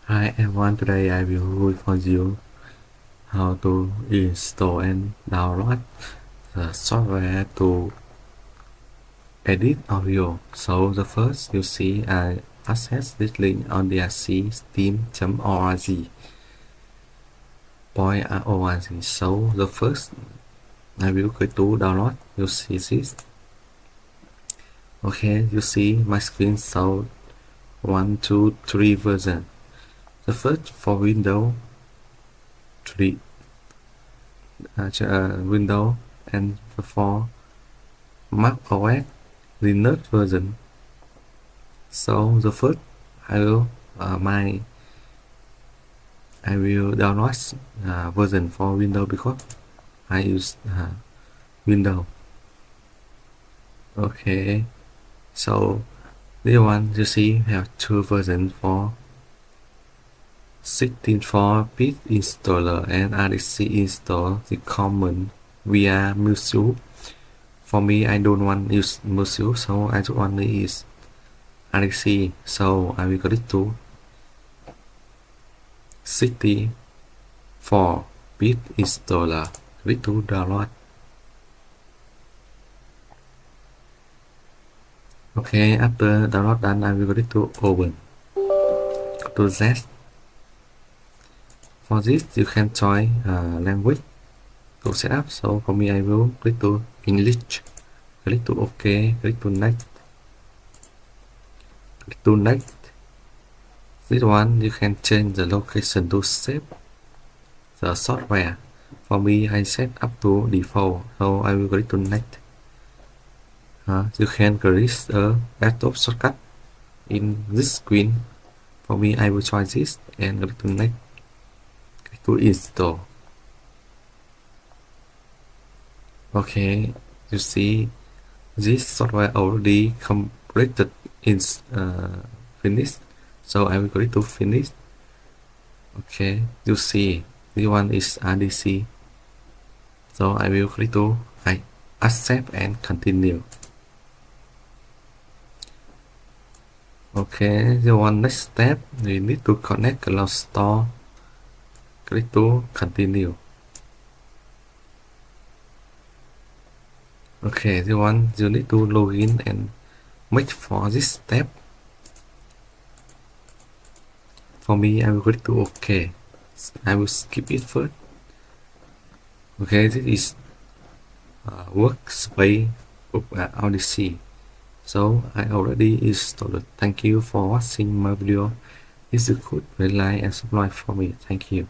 Hi everyone, today I will read for you how to install and download the software to edit audio. So the first you see I access this link on the steam.org. So the first I will go to download. You see this. Okay, you see my screen. So 1, 2, 3 version. The first for Windows 3. Windows and for Mac OS Linux version. So the first I will download version for Windows because I use Windows. Okay, so this one you see have two versions for 64-bit installer and Audacity install the common via Musou. For me, I don't want to use Musou, so I just only use Audacity. So I will click to 64-bit installer. Click to download. Okay, after download done, I will click to open. To that. For this, you can join language to set up. So for me, I will click to English. Click to OK. Click to Next. Click to Next. This one, you can change the location to save the software. For me, I set up to default. So I will click to Next. You can create a laptop shortcut in this screen. For me, I will try this and click to Next. Click to install. Okay, you see this software already completed in finished. So I will click to finish. Okay, you see this one is RDC. So I will click to accept and continue. Okay, the one next step we need to connect cloud store. Click to continue. Okay, the one you need to log in and wait for this step. For me, I will click to OK. I will skip it first. Okay, this is workspace of Odyssey. So I already installed. Thank you for watching my video. If you could like and subscribe for me. Thank you.